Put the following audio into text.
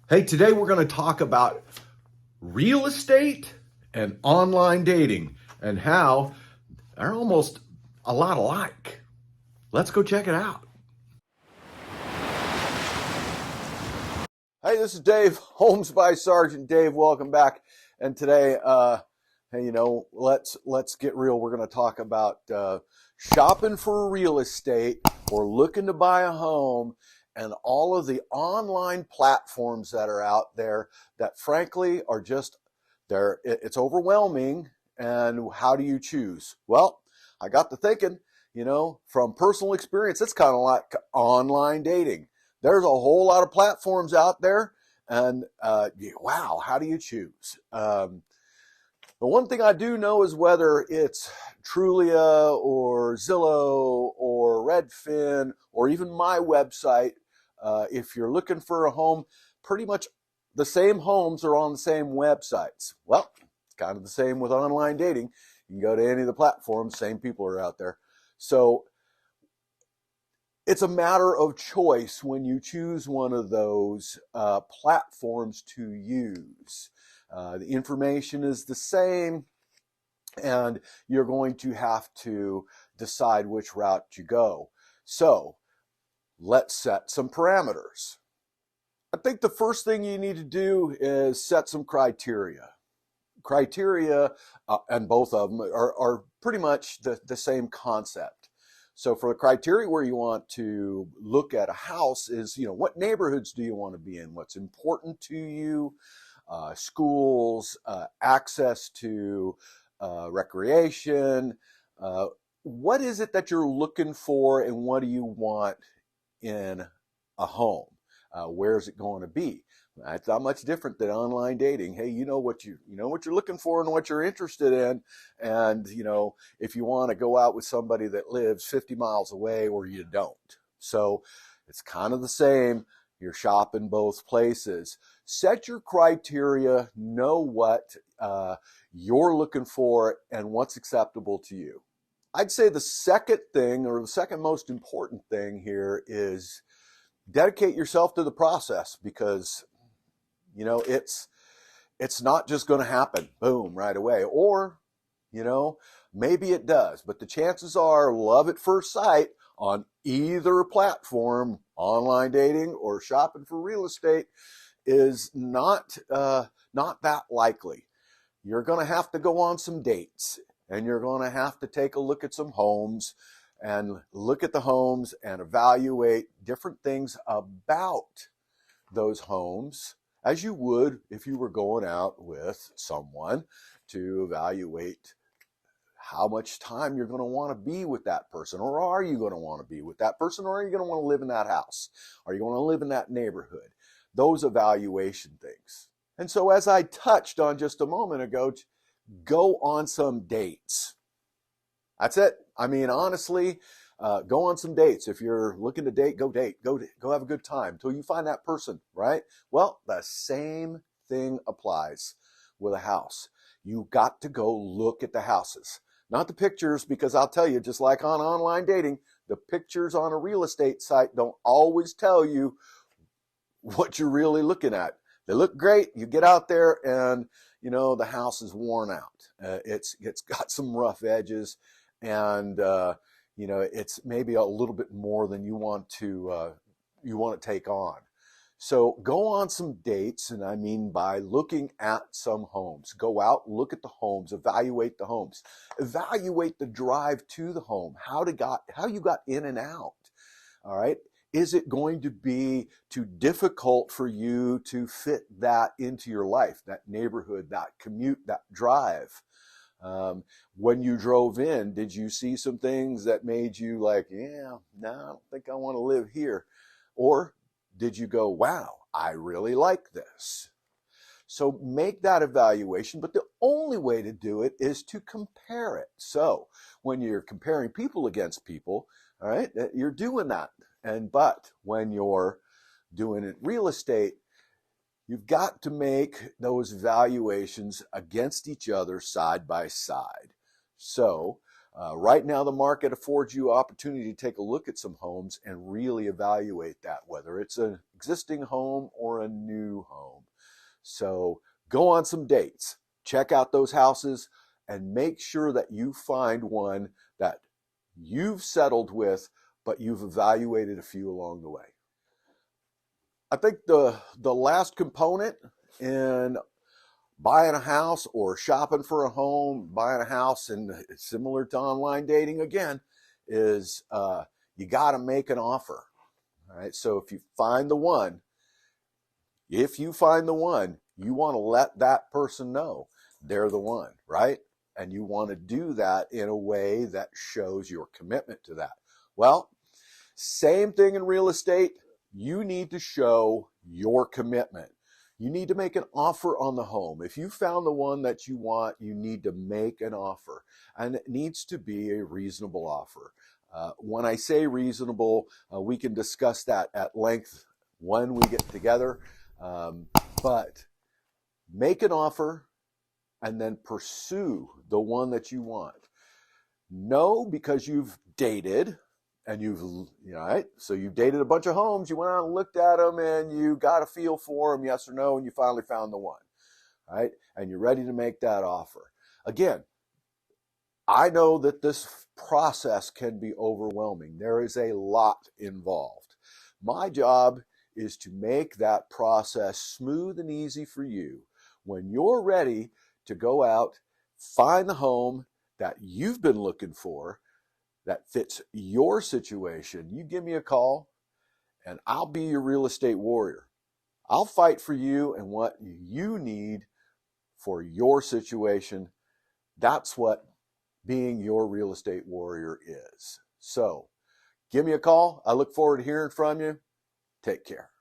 Hey, today we're going to talk about real estate and online dating and how they're almost a lot alike. Let's go check it out. Hey, this is Dave, Homes by Sergeant Dave. Welcome back. And today, hey, let's get real. We're going to talk about shopping for real estate or looking to buy a home and all of the online platforms that are out there that frankly are just there. It's overwhelming. And how do you choose? Well, I got to thinking, from personal experience, it's kind of like online dating. There's a whole lot of platforms out there, and wow, how do you choose? The one thing I do know is whether it's Trulia or Zillow or Redfin or even my website, if you're looking for a home, pretty much the same homes are on the same websites. Well, it's kind of the same with online dating. You can go to any of the platforms, same people are out there. So it's a matter of choice when you choose one of those platforms to use. The information is the same, and you're going to have to decide which route you go. So let's set some parameters. I think the first thing you need to do is set some criteria. Criteria, and both of them are pretty much the same concept. So for the criteria where you want to look at a house is, what neighborhoods do you want to be in? What's important to you? Schools, access to recreation. What is it that you're looking for, and what do you want in a home? Where is it going to be? It's not much different than online dating. Hey, you know what you're looking for and what you're interested in, and if you want to go out with somebody that lives 50 miles away or you don't. So it's kind of the same. You're shopping both places. Set your criteria. Know what you're looking for and what's acceptable to you. I'd say the second thing, or the second most important thing here, is dedicate yourself to the process, because it's not just going to happen boom right away, or maybe it does, but the chances are love at first sight on either platform, online dating or shopping for real estate, is not that likely. You're going to have to go on some dates, and you're going to have to take a look at some homes and look at the homes and evaluate different things about those homes, as you would if you were going out with someone, to evaluate how much time you're going to want to be with that person. Or are you going to want to be with that person? Or are you going to want to live in that house? Are you going to live in that neighborhood? Those evaluation things. And so, as I touched on just a moment ago, go on some dates. That's it. I mean, honestly, go on some dates. If you're looking to date, go have a good time until you find that person, right? Well, the same thing applies with a house. You got to go look at the houses, not the pictures, because I'll tell you, just like on online dating, the pictures on a real estate site don't always tell you what you're really looking at. They look great. You get out there and, the house is worn out. It's got some rough edges, and, it's maybe a little bit more than you want to take on. So go on some dates, and I mean by looking at some homes. Go out, look at the homes, evaluate the homes, evaluate the drive to the home, how you got in and out. All right. Is it going to be too difficult for you to fit that into your life, that neighborhood, that commute, that drive? When you drove in, did you see some things that made you like, yeah, no, I don't think I want to live here? Or did you go, wow, I really like this? So make that evaluation, but the only way to do it is to compare it. So when you're comparing people against people, all right, you're doing that. But when you're doing it real estate, you've got to make those valuations against each other side by side. So right now, the market affords you opportunity to take a look at some homes and really evaluate that, whether it's a existing home or a new home. So go on some dates, check out those houses, and make sure that you find one that you've settled with, but you've evaluated a few along the way. I think the last component in buying a house or shopping for a home, buying a house, and similar to online dating again, is you got to make an offer. All right. So if you find the one, you want to let that person know they're the one, right? And you want to do that in a way that shows your commitment to that. Well, same thing in real estate. You need to show your commitment. You need to make an offer on the home. If you found the one that you want, you need to make an offer. And it needs to be a reasonable offer. When I say reasonable, we can discuss that at length when we get together. But make an offer and then pursue the one that you want. No, because you've dated and right? So you dated a bunch of homes, you went out and looked at them and you got a feel for them, yes or no, and you finally found the one, right? And you're ready to make that offer. Again, I know that this process can be overwhelming. There is a lot involved. My job is to make that process smooth and easy for you. When you're ready to go out, find the home that you've been looking for, that fits your situation, you give me a call and I'll be your real estate warrior. I'll fight for you and what you need for your situation. That's what being your real estate warrior is. So give me a call. I look forward to hearing from you. Take care.